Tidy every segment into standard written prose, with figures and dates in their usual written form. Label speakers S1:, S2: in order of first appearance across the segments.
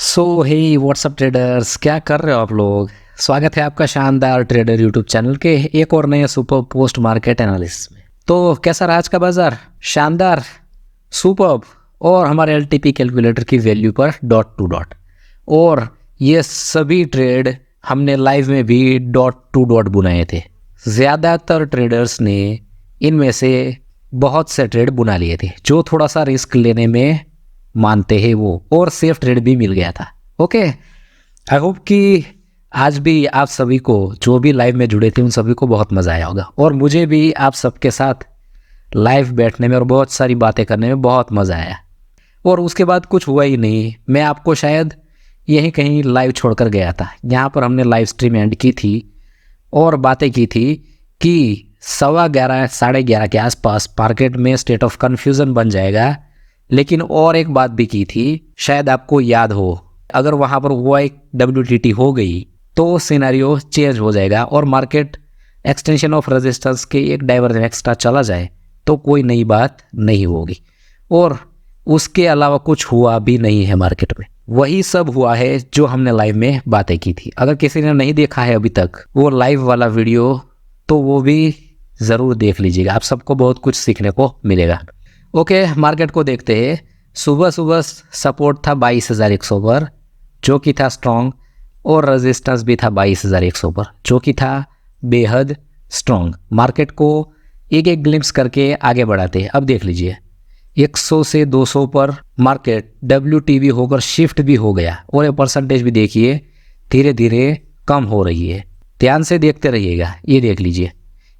S1: सो हे WhatsApp traders, क्या कर रहे हो आप लोग। स्वागत है आपका शानदार ट्रेडर यूट्यूब चैनल के एक और नए सुपर पोस्ट मार्केट एनालिसिस में। तो कैसा रहा आज का बाजार? शानदार, सुपर्ब। और हमारे एलटीपी कैलकुलेटर की वैल्यू पर डॉट टू डॉट। और ये सभी ट्रेड हमने लाइव में भी डॉट टू डॉट बुनाए थे। ज़्यादातर ट्रेडर्स ने इनमें से बहुत से ट्रेड बुना लिए थे जो थोड़ा सा रिस्क लेने में मानते हैं वो, और सेफ ट्रेड भी मिल गया था। ओके, आई होप कि आज भी आप सभी को, जो भी लाइव में जुड़े थे, उन सभी को बहुत मज़ा आया होगा। और मुझे भी आप सबके साथ लाइव बैठने में और बहुत सारी बातें करने में बहुत मज़ा आया। और उसके बाद कुछ हुआ ही नहीं। मैं आपको शायद यहीं कहीं लाइव छोड़कर गया था। यहाँ पर हमने लाइव स्ट्रीम एंड की थी और बातें की थी कि 11:15 11:30 के आसपास मार्केट में स्टेट ऑफ कन्फ्यूज़न बन जाएगा। लेकिन और एक बात भी की थी, शायद आपको याद हो, अगर वहाँ पर वो एक WTT हो गई तो सिनेरियो चेंज हो जाएगा और मार्केट एक्सटेंशन ऑफ रेजिस्टेंस के एक डाइवर्जन एक्स्ट्रा चला जाए तो कोई नई बात नहीं होगी। और उसके अलावा कुछ हुआ भी नहीं है मार्केट में। वही सब हुआ है जो हमने लाइव में बातें की थी। अगर किसी ने नहीं देखा है अभी तक वो लाइव वाला वीडियो, तो वो भी ज़रूर देख लीजिएगा। आप सबको बहुत कुछ सीखने को मिलेगा। ओके, मार्केट को देखते हैं। सुबह सुबह सपोर्ट था 22,100 पर, जो कि था स्ट्रॉन्ग, और रेजिस्टेंस भी था 22,100 पर, जो कि था बेहद स्ट्रॉन्ग। मार्केट को एक एक ग्लिम्स करके आगे बढ़ाते हैं। अब देख लीजिए, 100 से 200 पर मार्केट WTB होकर शिफ्ट भी हो गया और ये परसेंटेज भी देखिए धीरे धीरे कम हो रही है। ध्यान से देखते रहिएगा। ये देख लीजिए,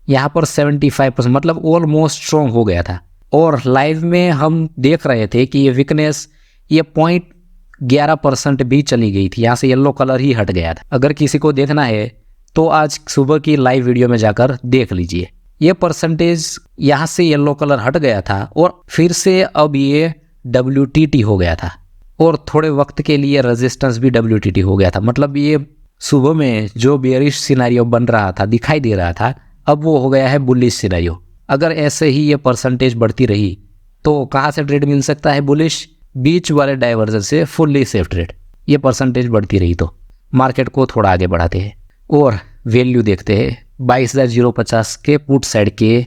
S1: यहाँ पर 75%, मतलब ऑलमोस्ट स्ट्रॉन्ग हो गया था। और लाइव में हम देख रहे थे कि ये वीकनेस, ये 0.11% भी चली गई थी। यहाँ से येलो कलर ही हट गया था। अगर किसी को देखना है तो आज सुबह की लाइव वीडियो में जाकर देख लीजिए। ये परसेंटेज यहाँ से येलो कलर हट गया था और फिर से अब ये WTT हो गया था और थोड़े वक्त के लिए रेजिस्टेंस भी WTT हो गया था। मतलब ये सुबह में जो बेयरिश सिनेरियो बन रहा था, दिखाई दे रहा था, अब वो हो गया है बुलिश सिनेरियो। अगर ऐसे ही ये परसेंटेज बढ़ती रही तो कहाँ से ट्रेड मिल सकता है? बुलिश, बीच वाले डाइवर्जन से फुल्ली सेफ ट्रेड। ये परसेंटेज बढ़ती रही तो मार्केट को थोड़ा आगे बढ़ाते हैं और वैल्यू देखते हैं। 22,050 के पुट साइड के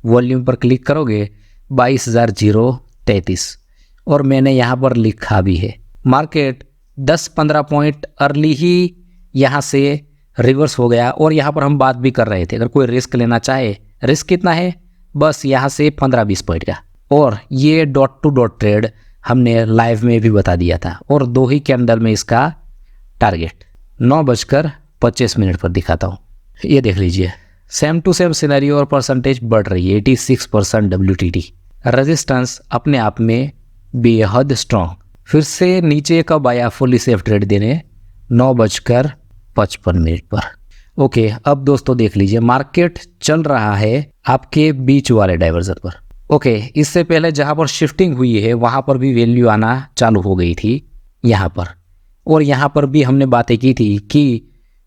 S1: वॉल्यूम पर क्लिक करोगे 22,033, और मैंने यहाँ पर लिखा भी है। मार्केट 10-15 पॉइंट अर्ली ही यहाँ से रिवर्स हो गया और यहाँ पर हम बात भी कर रहे थे, अगर कोई रिस्क लेना चाहे, रिस्क कितना है? बस यहाँ से 15-20 पॉइंट का। और ये डॉट टू डॉट ट्रेड हमने लाइव में भी बता दिया था और 2 ही कैंडल में इसका टारगेट 9:25 पर दिखाता हूँ। ये देख लीजिए, सेम टू सेम सिनेरियो और परसेंटेज बढ़ रही है। 86% WTT। रेजिस्टेंस अपने आप में बेहद स्ट्रॉन्ग। फिर से नीचे कब आया फुली सेफ ट्रेड देने? 9:55 पर। ओके, अब दोस्तों देख लीजिए, मार्केट चल रहा है आपके बीच वाले डाइवर्जन पर। ओके, इससे पहले जहाँ पर शिफ्टिंग हुई है वहाँ पर भी वैल्यू आना चालू हो गई थी यहाँ पर। और यहाँ पर भी हमने बातें की थी कि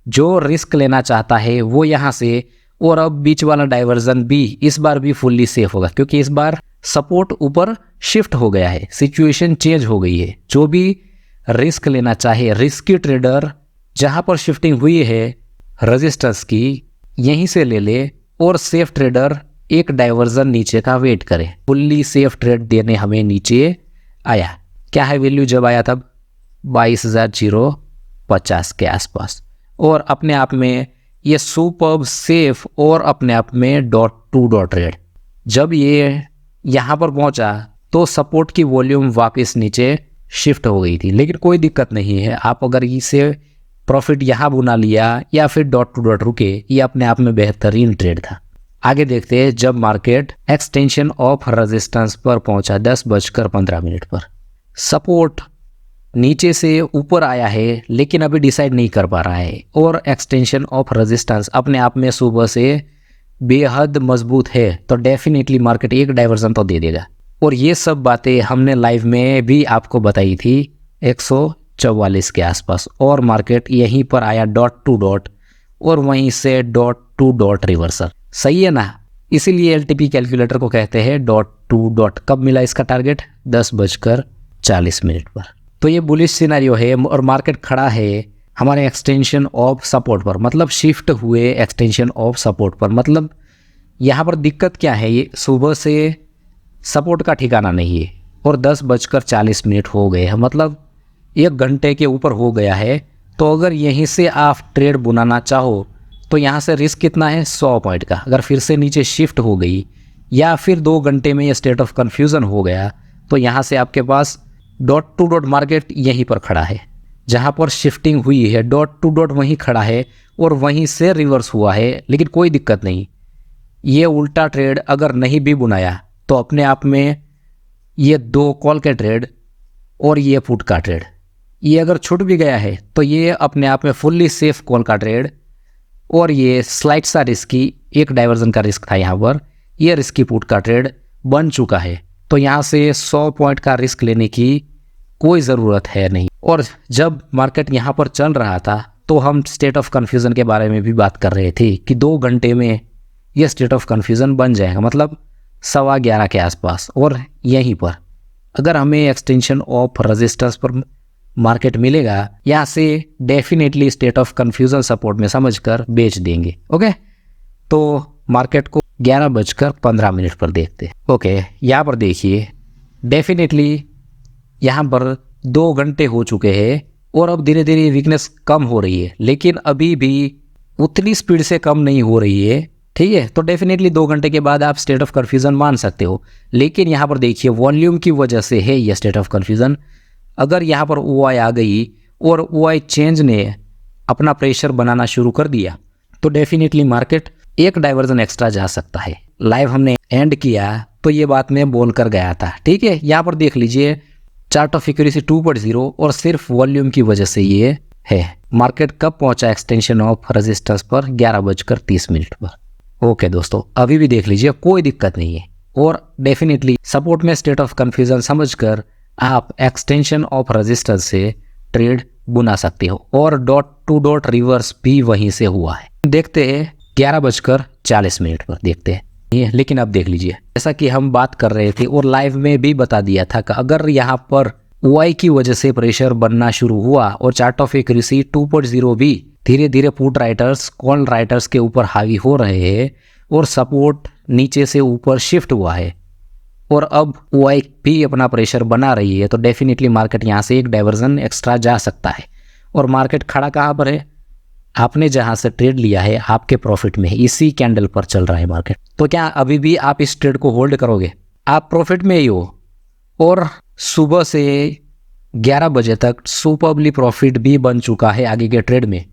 S1: जो रिस्क लेना चाहता है वो यहाँ से, और अब बीच वाला डाइवर्जन भी इस बार भी फुल्ली सेफ होगा क्योंकि इस बार सपोर्ट ऊपर शिफ्ट हो गया है, सिचुएशन चेंज हो गई है। जो भी रिस्क लेना चाहे, रिस्की ट्रेडर, जहाँ पर शिफ्टिंग हुई है रेजिस्टेंस की, यहीं से ले ले, और सेफ ट्रेडर एक डाइवर्जन नीचे का वेट करे। फुल्ली सेफ ट्रेड देने हमें नीचे आया। क्या है वैल्यू जब आया? तब 22,050 के आसपास। और अपने आप में ये सुपर्ब सेफ और अपने आप में डॉट टू डॉट ट्रेड। जब ये यहाँ पर पहुँचा तो सपोर्ट की वॉल्यूम वापस नीचे शिफ्ट हो गई थी, लेकिन कोई दिक्कत नहीं है। आप अगर इसे प्रॉफिट यहाँ बुना लिया या फिर डॉट टू डॉट रुके, ये अपने आप में बेहतरीन ट्रेड था। आगे देखते हैं, जब मार्केट एक्सटेंशन ऑफ रेजिस्टेंस पर पहुंचा 10:15 पर, सपोर्ट नीचे से ऊपर आया है लेकिन अभी डिसाइड नहीं कर पा रहा है, और एक्सटेंशन ऑफ रेजिस्टेंस अपने आप में सुबह से बेहद मजबूत है, तो डेफिनेटली मार्केट एक डाइवर्जन तो दे देगा। और ये सब बातें हमने लाइव में भी आपको बताई थी 144 के आसपास, और मार्केट यहीं पर आया डॉट टू डॉट, और वहीं से डॉट टू डॉट रिवर्सल। सही है ना? इसीलिए एलटीपी कैलकुलेटर को कहते हैं डॉट टू डॉट। कब मिला इसका टारगेट? 10:40 पर। तो ये बुलिश सिनेरियो है और मार्केट खड़ा है हमारे एक्सटेंशन ऑफ सपोर्ट पर, मतलब शिफ्ट हुए एक्सटेंशन ऑफ सपोर्ट पर। मतलब यहाँ पर दिक्कत क्या है, ये सुबह से सपोर्ट का ठिकाना नहीं है और 10:40 हो गए हैं, मतलब 1 घंटे के ऊपर हो गया है। तो अगर यहीं से आप ट्रेड बुनाना चाहो तो यहाँ से रिस्क कितना है, 100 पॉइंट का। अगर फिर से नीचे शिफ्ट हो गई या फिर 2 घंटे में ये स्टेट ऑफ कन्फ्यूज़न हो गया तो यहाँ से आपके पास डॉट टू डॉट मार्केट यहीं पर खड़ा है, जहाँ पर शिफ्टिंग हुई है डॉट टू डॉट वहीं खड़ा है और वहीं से रिवर्स हुआ है। लेकिन कोई दिक्कत नहीं, ये उल्टा ट्रेड अगर नहीं भी बुनाया तो अपने आप में ये 2 कॉल के ट्रेड और ये पुट का ट्रेड, ये अगर छूट भी गया है तो ये अपने आप में फुल्ली सेफ कॉल का ट्रेड और ये स्लाइट सा रिस्की, एक डाइवर्जन का रिस्क था यहाँ पर, ये रिस्की पुट का ट्रेड बन चुका है। तो यहाँ से 100 पॉइंट का रिस्क लेने की कोई ज़रूरत है नहीं। और जब मार्केट यहाँ पर चल रहा था तो हम स्टेट ऑफ कन्फ्यूज़न के बारे में भी बात कर रहे थे कि 2 घंटे में ये स्टेट ऑफ कन्फ्यूज़न बन जाएगा, मतलब 11:15 के आसपास। और यहीं पर अगर हमें एक्सटेंशन ऑफ रेजिस्टेंस पर मार्केट मिलेगा, यहाँ से definitely state of confusion support में समझकर बेच देंगे। ओके, तो मार्केट को 11:15 पर देखते हैं। ओके, यहाँ पर देखिए डेफिनेटली यहाँ पर 2 घंटे हो चुके हैं और अब धीरे धीरे वीकनेस कम हो रही है, लेकिन अभी भी उतनी स्पीड से कम नहीं हो रही है। ठीक है, तो डेफिनेटली 2 घंटे के बाद आप स्टेट ऑफ कन्फ्यूज़न मान सकते हो। लेकिन यहाँ पर देखिए वॉल्यूम की वजह से है यह स्टेट ऑफ कन्फ्यूज़न। अगर यहाँ पर OI आ गई और OI चेंज ने अपना प्रेशर बनाना शुरू कर दिया तो डेफिनेटली मार्केट एक डाइवर्जन एक्स्ट्रा जा सकता है। लाइव हमने एंड किया तो ये बात मैं बोल कर गया था। ठीक है, यहाँ पर देख लीजिए चार्ट ऑफ एक्यूरेसी 2.0 और सिर्फ वॉल्यूम की वजह से ये है। मार्केट कब पहुंचा एक्सटेंशन ऑफ रेजिस्टेंस पर, 11:30 पर। ओके दोस्तों, अभी भी देख लीजिए, कोई दिक्कत नहीं है। और डेफिनेटली सपोर्ट में स्टेट ऑफ कन्फ्यूजन समझकर आप एक्सटेंशन ऑफ रेजिस्टेंस से ट्रेड बुना सकते हो। और डॉट टू डॉट रिवर्स भी वहीं से हुआ है। देखते हैं 11:40 पर देखते हैं ये। लेकिन अब देख लीजिए, जैसा कि हम बात कर रहे थे और लाइव में भी बता दिया था कि अगर यहाँ पर OI की वजह से प्रेशर बनना शुरू हुआ और चार्ट ऑफ एक्यूरेसी 2.0 भी धीरे धीरे पुट राइटर्स कॉल राइटर्स के ऊपर हावी हो रहे हैं और सपोर्ट नीचे से ऊपर शिफ्ट हुआ है और अब OI भी अपना प्रेशर बना रही है, तो डेफिनेटली मार्केट यहाँ से एक डाइवर्जन एक्स्ट्रा जा सकता है। और मार्केट खड़ा कहाँ पर है, आपने जहाँ से ट्रेड लिया है आपके प्रॉफिट में, इसी कैंडल पर चल रहा है मार्केट। तो क्या अभी भी आप इस ट्रेड को होल्ड करोगे? आप प्रॉफिट में ही हो और सुबह से 11 बजे तक सुपरबली प्रॉफिट भी बन चुका है आगे के ट्रेड में।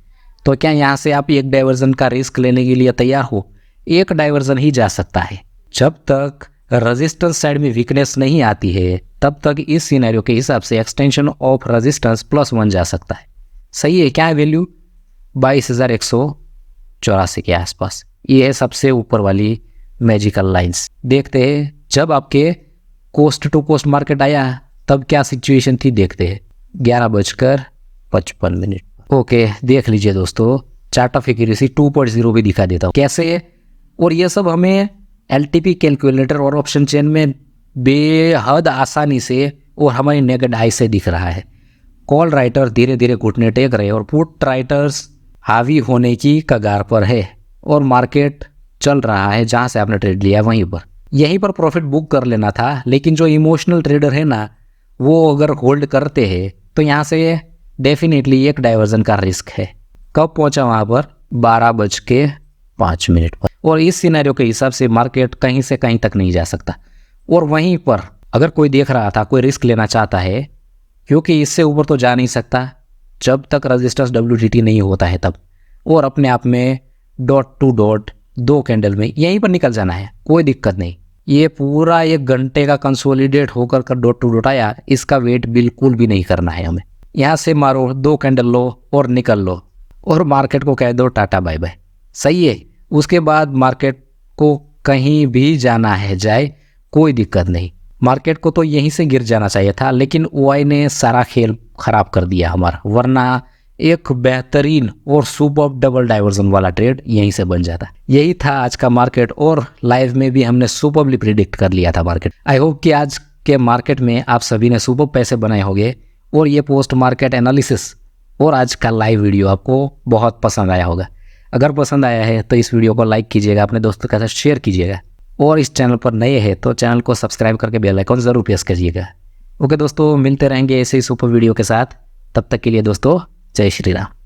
S1: तो क्या यहाँ से आप एक डाइवर्जन का रिस्क लेने के लिए तैयार हो? एक डाइवर्जन ही जा सकता है। जब तक रेजिस्टेंस साइड में वीकनेस नहीं आती है तब तक इस सिनेरियो के हिसाब से एक्सटेंशन ऑफ रेजिस्टेंस +1 जा सकता है। सही है, क्या है वैल्यू? 22,184 के आसपास। ये है सबसे ऊपर वाली मैजिकल लाइंस। देखते हैं जब आपके कोस्ट टू कोस्ट मार्केट आया तब क्या सिचुएशन थी, देखते हैं 11:55। ओके, देख लीजिए दोस्तों, चार्ट ऑफ एक्यूरेसी 2.0 भी दिखा देता हूँ कैसे। और ये सब हमें LTP कैलकुलेटर और ऑप्शन चेन में बेहद आसानी से और हमारी नेकेड आई से दिख रहा है। कॉल राइटर धीरे धीरे घुटने टेक रहे और पुट राइटर्स हावी होने की कगार पर है और मार्केट चल रहा है जहां से आपने ट्रेड लिया वहीं पर। यहीं पर प्रॉफिट बुक कर लेना था, लेकिन जो इमोशनल ट्रेडर है ना, वो अगर होल्ड करते हैं तो यहाँ से डेफिनेटली एक डाइवर्जन का रिस्क है। कब पहुंचा वहां पर? 12:05 पर। और इस सिनेरियो के हिसाब से मार्केट कहीं से कहीं तक नहीं जा सकता। और वहीं पर अगर कोई देख रहा था, कोई रिस्क लेना चाहता है, क्योंकि इससे ऊपर तो जा नहीं सकता जब तक रेजिस्टेंस WTT नहीं होता है तब, और अपने आप में डॉट टू डॉट 2 कैंडल में यहीं पर निकल जाना है, कोई दिक्कत नहीं। ये पूरा 1 घंटे का कंसोलिडेट होकर डॉट टू डॉट आया, इसका वेट बिल्कुल भी नहीं करना है हमें। यहाँ से मारो, 2 कैंडल लो और निकल लो और मार्केट को कह दो टाटा बाय बाय। सही है, उसके बाद मार्केट को कहीं भी जाना है जाए, कोई दिक्कत नहीं। मार्केट को तो यहीं से गिर जाना चाहिए था, लेकिन OI ने सारा खेल खराब कर दिया हमारा, वरना एक बेहतरीन और सुपर डबल डाइवर्जन वाला ट्रेड यहीं से बन जाता। यही था आज का मार्केट और लाइव में भी हमने सुपरली प्रिडिक्ट कर लिया था मार्केट। आई होप कि आज के मार्केट में आप सभी ने सुपर पैसे बनाए होंगे और ये पोस्ट मार्केट एनालिसिस और आज का लाइव वीडियो आपको बहुत पसंद आया होगा। अगर पसंद आया है तो इस वीडियो को लाइक कीजिएगा, अपने दोस्तों के साथ शेयर कीजिएगा और इस चैनल पर नए हैं तो चैनल को सब्सक्राइब करके बेल आइकन ज़रूर प्रेस कीजिएगा। ओके दोस्तों, मिलते रहेंगे ऐसे ही सुपर वीडियो के साथ। तब तक के लिए दोस्तों, जय श्री राम।